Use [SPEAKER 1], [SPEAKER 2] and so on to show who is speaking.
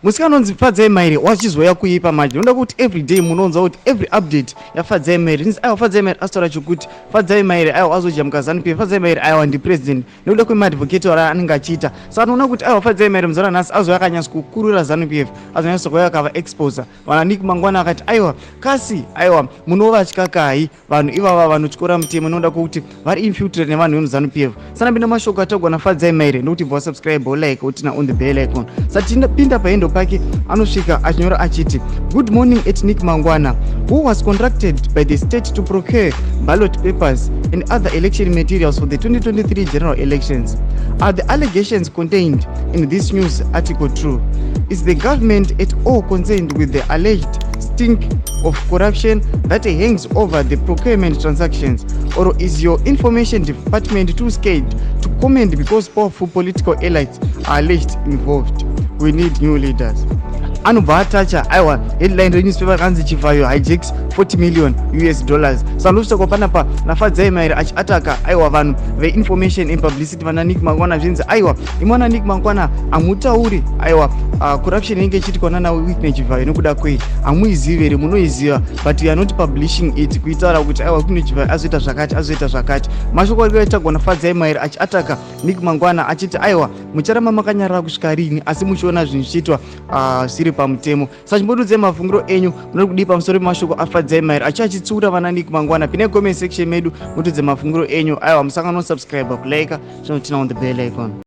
[SPEAKER 1] musikanonzi Fadzai Mahere wachizoya kuipa manje. Ndoda kuti everyday munonza kuti every update ya Fadzai Mahere. Nzi ayo Fadzai Mahere astora chikuti Fadzai Mahere ayo azoja mukazani Fadzai Mahere ayo ndi president. Ndoda kuti advocate wala anenge achita. Saka unoona kuti ayo Fadzai Mahere muzana nasi azoya kanyasa kukurura ZANU-PF. Azonyasa kuya kava exposer. Wana Nick Mangwana akati aiwa kasi aiwa munova chikakai vanhu ivava vanotyora mutemo noda kuti vari infiltrate nevanhu vemuZANU-PF. Sana binda mashoko atagwa na Fadzai Mahere ndokuti bva subscribe like utina on the bell icon. Sati pinda paendo pake anosvika achinyora achiti good morning at Nick Mangwana who was contracted by the state to procure ballot papers and other election materials for the 2023 general elections. Are the allegations contained in this news article true? Is the government at all concerned with the alleged stink of corruption that hangs over the procurement transactions, or is your information department too scared to comment because powerful political elites are alleged involved? We need new leaders. Anobva atacha aiwa headline renewspaper kanzi chivayo hijacks $40 million. Saka ndosvika panapa naFadzai Mahere achiataka aiwa vanhu veinformation and publicity vana Nick Mangwana zvinzi aiwa imwana Nick Mangwana amutauri aiwa corruption inenge ichiitwa nana Whitney Chivayo nekuda kwei amuizivi here munoiziva but we are not publishing it kuitaura kuti aiwa Whitney Chivayo azoita zvakati mashoko akaitagwa naFadzai Mahere achiataka Nick Mangwana achiti aiwa mucharamba makanyarara kusvika rini asi muchiona zvinhu zvichiitwa zviri pamutemo. Saka chimbodudze mafungiro enyu munoti kudii pamusoro pemashoko aFadzai Mahere achitsura vana Nick Mangwana. Pinai comment section medu mutudze mafungiro enyu. Aiwa musangano subscribe kulike chinotina on the bell icon.